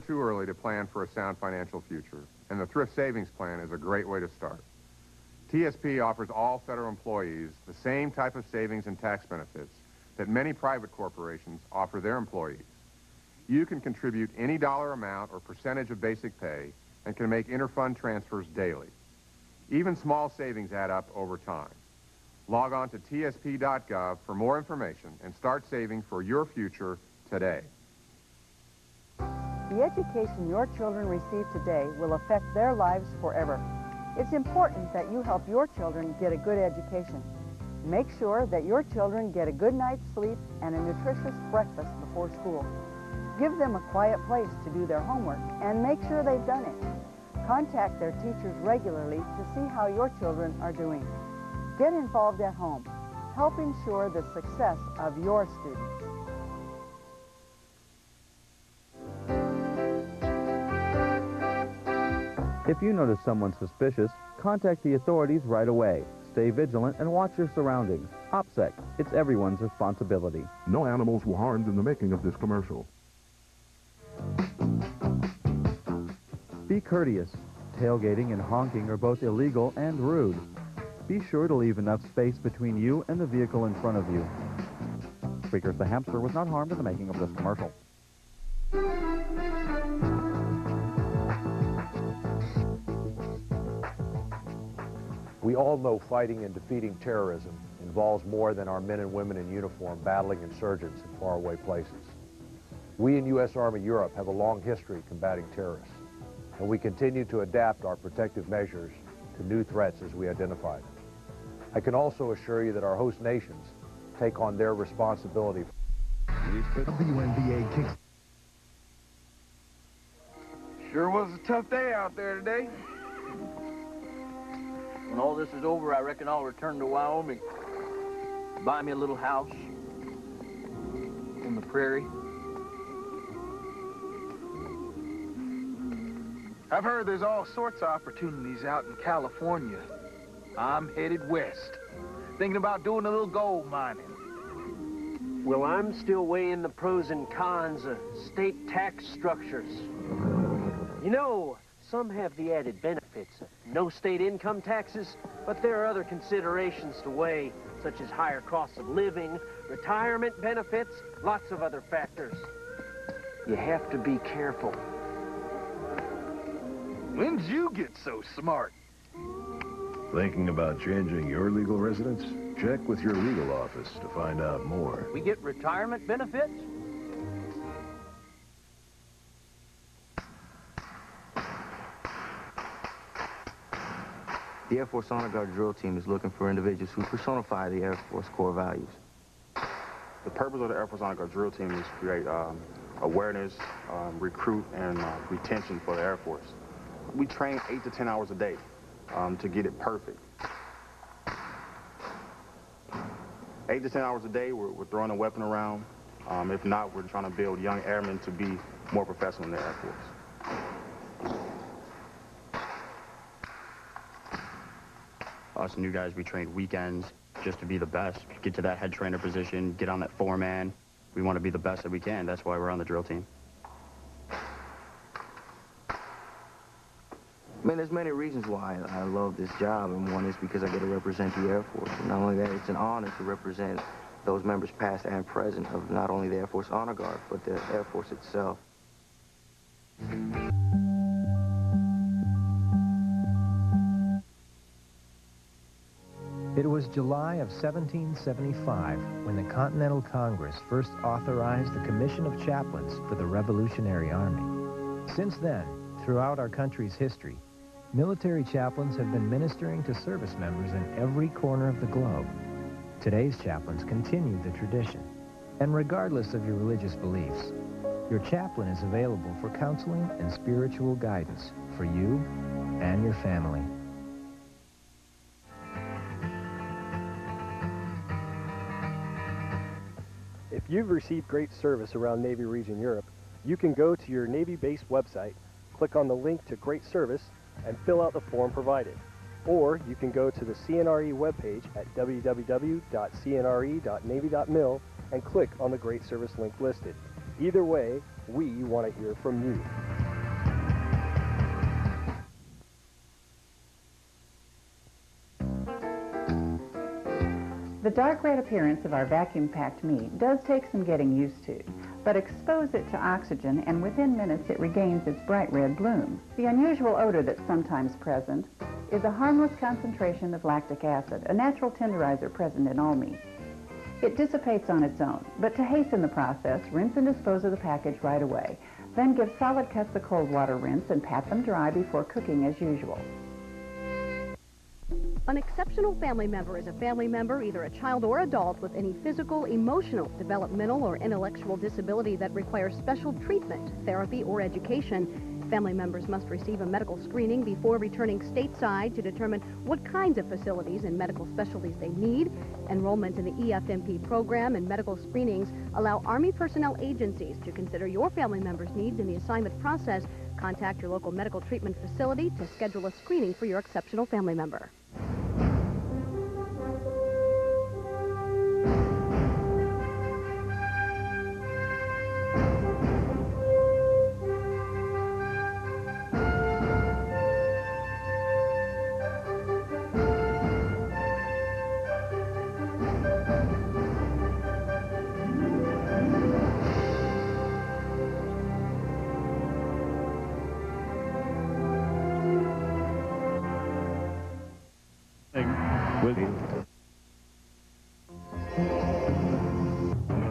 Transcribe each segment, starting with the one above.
too early to plan for a sound financial future, and the Thrift Savings Plan is a great way to start. TSP offers all federal employees the same type of savings and tax benefits that many private corporations offer their employees. You can contribute any dollar amount or percentage of basic pay and can make interfund transfers daily. Even small savings add up over time. Log on to tsp.gov for more information and start saving for your future today. The education your children receive today will affect their lives forever. It's important that you help your children get a good education. Make sure that your children get a good night's sleep and a nutritious breakfast before school. Give them a quiet place to do their homework and make sure they've done it. Contact their teachers regularly to see how your children are doing. Get involved at home. Help ensure the success of your students. If you notice someone suspicious, contact the authorities right away. Stay vigilant and watch your surroundings. OPSEC, it's everyone's responsibility. No animals were harmed in the making of this commercial. Be courteous. Tailgating and honking are both illegal and rude. Be sure to leave enough space between you and the vehicle in front of you. Squeakers the hamster was not harmed in the making of this commercial. We all know fighting and defeating terrorism involves more than our men and women in uniform battling insurgents in faraway places. We in U.S. Army Europe have a long history combating terrorists, and we continue to adapt our protective measures to new threats as we identify them. I can also assure you that our host nations take on their responsibility. WNBA kicks. Sure was a tough day out there today. When all this is over, I reckon I'll return to Wyoming. Buy me a little house on the prairie. I've heard there's all sorts of opportunities out in California. I'm headed west, thinking about doing a little gold mining. Well, I'm still weighing the pros and cons of state tax structures. You know, some have the added benefits of no state income taxes, but there are other considerations to weigh, such as higher costs of living, retirement benefits, lots of other factors. You have to be careful. When did you get so smart? Thinking about changing your legal residence? Check with your legal office to find out more. We get retirement benefits? The Air Force Honor Guard drill team is looking for individuals who personify the Air Force core values. The purpose of the Air Force Honor Guard drill team is to create awareness, recruit, and retention for the Air Force. We train 8 to 10 hours a day to get it perfect. 8 to 10 hours a day, we're throwing a weapon around. If not, we're trying to build young airmen to be more professional in the Air Force. Us new guys, we train weekends just to be the best. Get to that head trainer position, get on that foreman. We want to be the best that we can. That's why we're on the drill team. Man, there's many reasons why I love this job, and one is because I get to represent the Air Force. And not only that, it's an honor to represent those members past and present of not only the Air Force Honor Guard, but the Air Force itself. It was July of 1775 when the Continental Congress first authorized the Commission of Chaplains for the Revolutionary Army. Since then, throughout our country's history, military chaplains have been ministering to service members in every corner of the globe. Today's chaplains continue the tradition. And regardless of your religious beliefs, your chaplain is available for counseling and spiritual guidance for you and your family. If you've received great service around Navy Region Europe, you can go to your Navy base website, click on the link to Great Service, and fill out the form provided. Or you can go to the CNRE webpage at www.cnre.navy.mil and click on the Great Service link listed. Either way, we want to hear from you. dark red appearance of our vacuum-packed meat does take some getting used to, but expose it to oxygen and within minutes it regains its bright red bloom. The unusual odor that's sometimes present is a harmless concentration of lactic acid, a natural tenderizer present in all meat. It dissipates on its own, but to hasten the process, rinse and dispose of the package right away. Then give solid cuts a cold water rinse and pat them dry before cooking as usual. An exceptional family member is a family member, either a child or adult, with any physical, emotional, developmental, or intellectual disability that requires special treatment, therapy, or education. Family members must receive a medical screening before returning stateside to determine what kinds of facilities and medical specialties they need. Enrollment in the EFMP program and medical screenings allow Army personnel agencies to consider your family member's needs in the assignment process. Contact your local medical treatment facility to schedule a screening for your exceptional family member.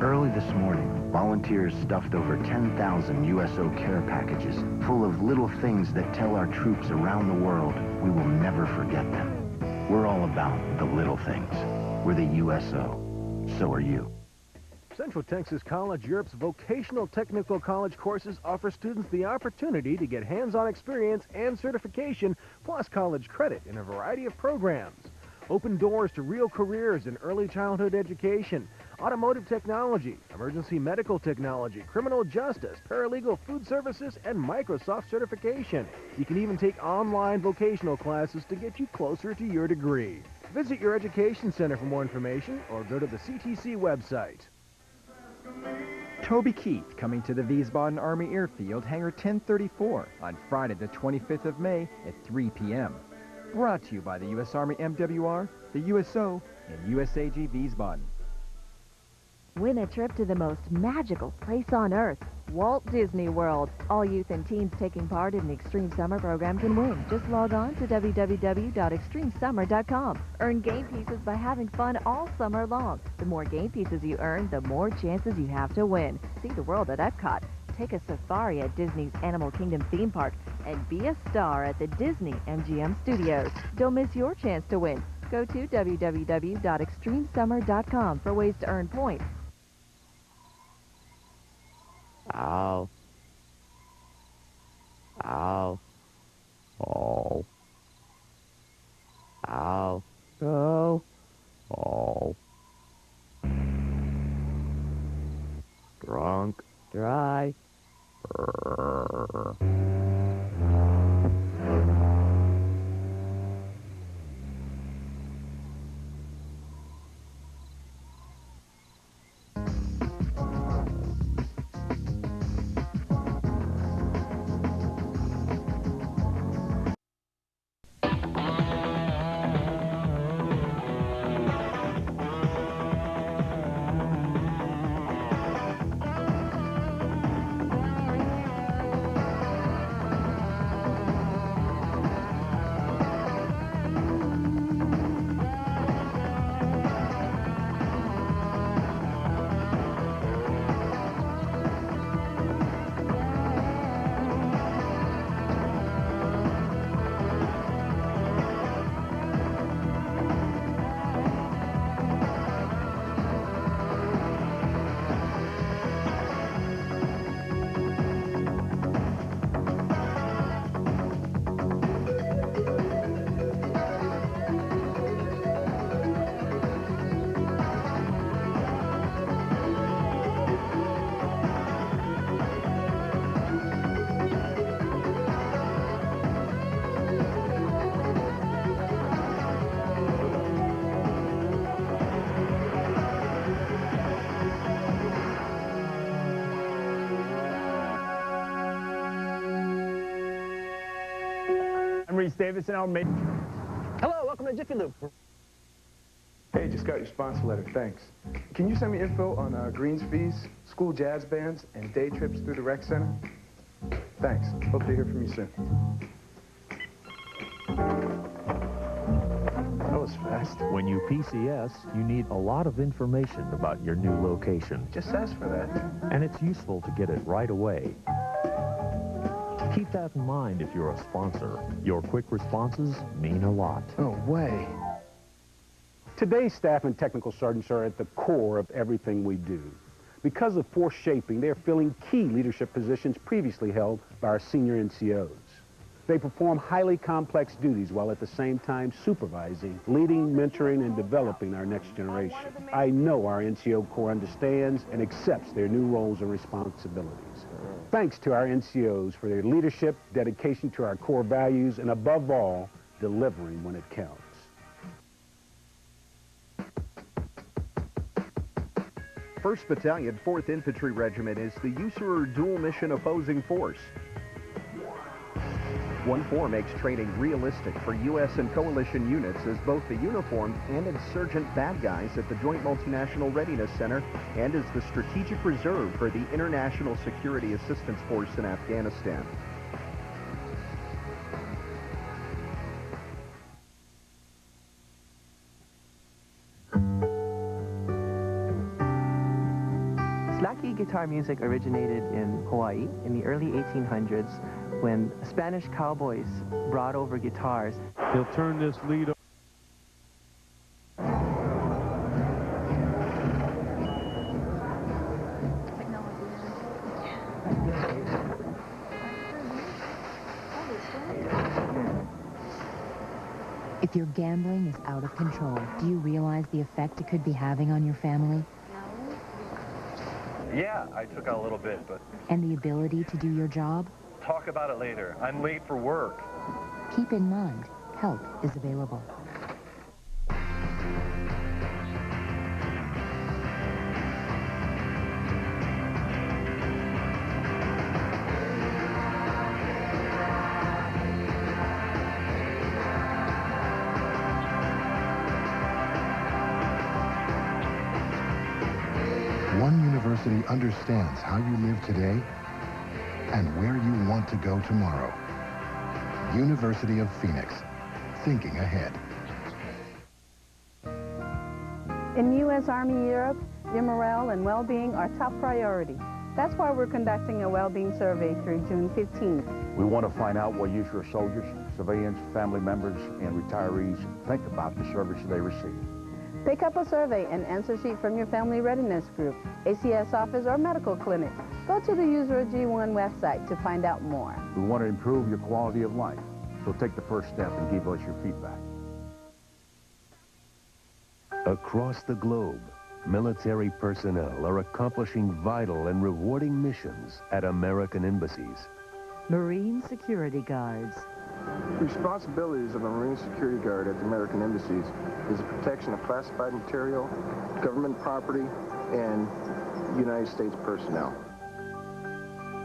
Early this morning, volunteers stuffed over 10,000 USO care packages full of little things that tell our troops around the world we will never forget them. We're all about the little things. We're the USO. So are you. Central Texas College Europe's vocational technical college courses offer students the opportunity to get hands-on experience and certification, plus college credit in a variety of programs. Open doors to real careers in early childhood education, automotive technology, emergency medical technology, criminal justice, paralegal food services, and Microsoft certification. You can even take online vocational classes to get you closer to your degree. Visit your education center for more information or go to the CTC website. Toby Keith coming to the Wiesbaden Army Airfield, Hangar 1034 on Friday the 25th of May at 3 p.m. Brought to you by the U.S. Army MWR, the USO, and USAG Wiesbaden. Win a trip to the most magical place on Earth, Walt Disney World. All youth and teens taking part in the Extreme Summer program can win. Just log on to www.extremesummer.com. Earn game pieces by having fun all summer long. The more game pieces you earn, the more chances you have to win. See the world at Epcot. Take a safari at Disney's Animal Kingdom theme park and be a star at the Disney MGM Studios. Don't miss your chance to win. Go to www.extremesummer.com for ways to earn points. Ow. Ow. Oh. Ow. Oh. Oh. Drunk. Dry. I'm Reese Davis, and I'll make... Hello, welcome to Jiffy Lube. Hey, just got your sponsor letter, thanks. Can you send me info on greens fees, school jazz bands, and day trips through the rec center? Thanks. Hope to hear from you soon. That was fast. When you PCS, you need a lot of information about your new location. Just ask for that. And it's useful to get it right away. Keep that in mind if you're a sponsor. Your quick responses mean a lot. No way. Today's staff and technical sergeants are at the core of everything we do. Because of force shaping, they're filling key leadership positions previously held by our senior NCOs. They perform highly complex duties while at the same time supervising, leading, mentoring, and developing our next generation. I know our NCO Corps understands and accepts their new roles and responsibilities. Thanks to our NCOs for their leadership, dedication to our core values, and above all, delivering when it counts. First Battalion, 4th Infantry Regiment is the usurer dual mission opposing force. 1-4 makes training realistic for U.S. and coalition units as both the uniformed and insurgent bad guys at the Joint Multinational Readiness Center and as the strategic reserve for the International Security Assistance Force in Afghanistan. Slacky guitar music originated in Hawaii in the early 1800s when Spanish cowboys brought over guitars. He'll turn this lead over. If your gambling is out of control, do you realize the effect it could be having on your family? Yeah, I took out a little bit, but... And the ability to do your job? Talk about it later. I'm late for work. Keep in mind, help is available. One university understands how you live today and where you want to go tomorrow. University of Phoenix, thinking ahead. In U.S. Army Europe, your morale and well-being are top priority. That's why we're conducting a well-being survey through June 15th. We want to find out what usual soldiers, civilians, family members, and retirees think about the service they receive. Pick up a survey and answer sheet from your family readiness group, ACS office, or medical clinic. Go to the User G1 website to find out more. We want to improve your quality of life, so take the first step and give us your feedback. Across the globe, military personnel are accomplishing vital and rewarding missions at American embassies. Marine security guards. The responsibilities of a Marine security guard at the American embassies is the protection of classified material, government property, and United States personnel.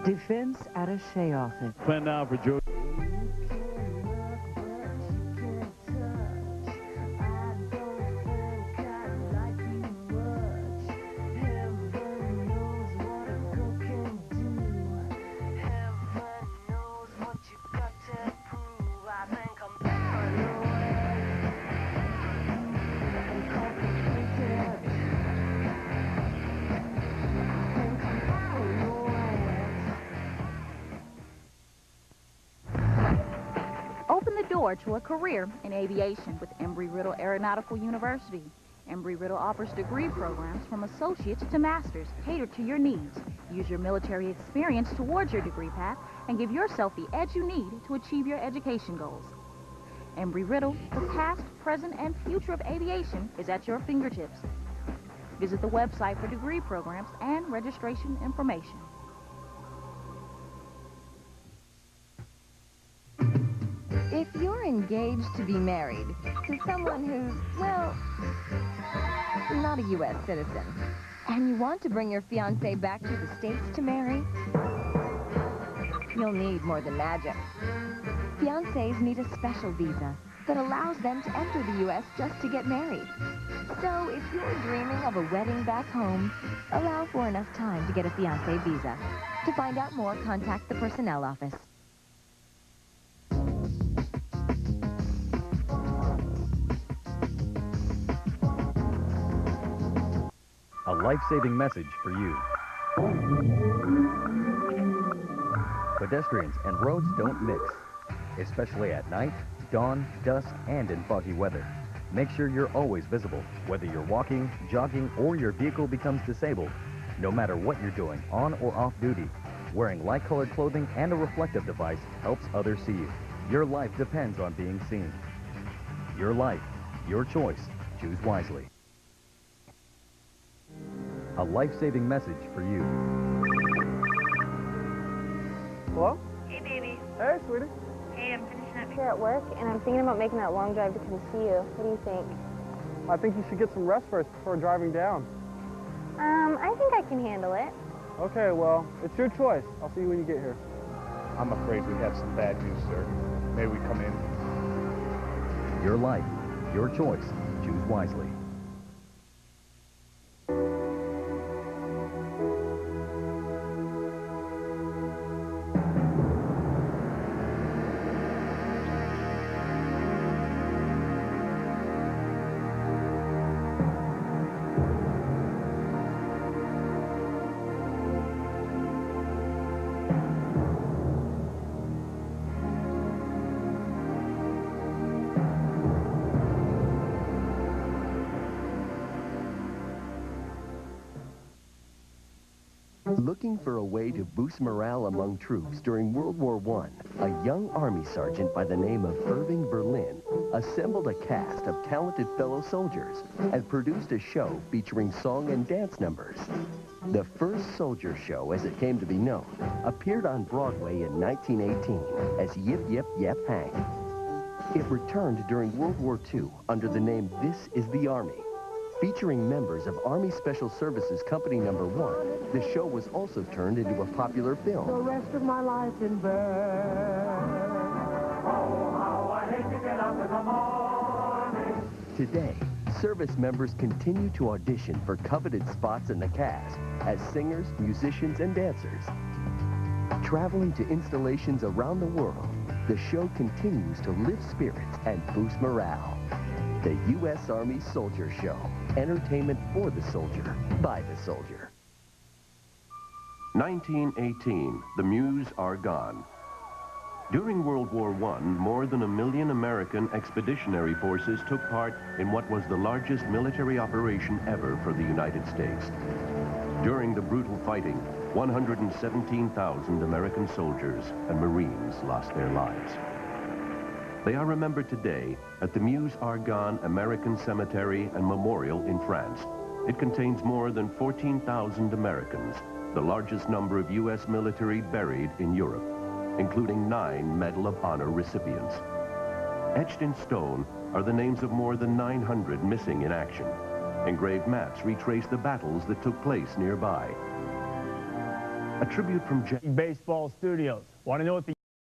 Defense attaché office. Plan now for George. To a career in aviation with Embry-Riddle Aeronautical University. Embry-Riddle offers degree programs from associates to masters catered to your needs. Use your military experience towards your degree path and give yourself the edge you need to achieve your education goals. Embry-Riddle, the past, present, and future of aviation is at your fingertips. Visit the website for degree programs and registration information. If you're engaged to be married to someone who's, well, not a U.S. citizen, and you want to bring your fiancé back to the States to marry, you'll need more than magic. Fiancés need a special visa that allows them to enter the U.S. just to get married. So if you're dreaming of a wedding back home, allow for enough time to get a fiancé visa. To find out more, contact the personnel office. A life-saving message for you. Pedestrians and roads don't mix, especially at night, dawn, dusk, and in foggy weather. Make sure you're always visible, whether you're walking, jogging, or your vehicle becomes disabled. No matter what you're doing, on or off duty, wearing light-colored clothing and a reflective device helps others see you. Your life depends on being seen. Your life, your choice. Choose wisely. A life-saving message for you. Hello? Hey, baby. Hey, sweetie. Hey, I'm finishing up here at work, and I'm thinking about making that long drive to come see you. What do you think? I think you should get some rest first before driving down. I think I can handle it. Okay, well, it's your choice. I'll see you when you get here. I'm afraid we have some bad news, sir. May we come in? Your life, your choice. Choose wisely. Looking for a way to boost morale among troops during World War I, a young Army sergeant by the name of Irving Berlin assembled a cast of talented fellow soldiers and produced a show featuring song and dance numbers. The first soldier show, as it came to be known, appeared on Broadway in 1918 as Yip Yip Yip Hank. It returned during World War II under the name This Is the Army. Featuring members of Army Special Services Company No. 1, the show was also turned into a popular film. The rest of my life in bed. Oh, how I hate to get up in the morning. Today, service members continue to audition for coveted spots in the cast as singers, musicians, and dancers. Traveling to installations around the world, the show continues to lift spirits and boost morale. The U.S. Army Soldier Show. Entertainment for the soldier, by the soldier. 1918, the Meuse are gone. During World War I, more than 1 million American expeditionary forces took part in what was the largest military operation ever for the United States. During the brutal fighting, 117,000 American soldiers and Marines lost their lives. They are remembered today at the Meuse-Argonne American Cemetery and Memorial in France. It contains more than 14,000 Americans, the largest number of U.S. military buried in Europe, including 9 Medal of Honor recipients. Etched in stone are the names of more than 900 missing in action. Engraved maps retrace the battles that took place nearby. A tribute from Baseball Studios. Want to know what the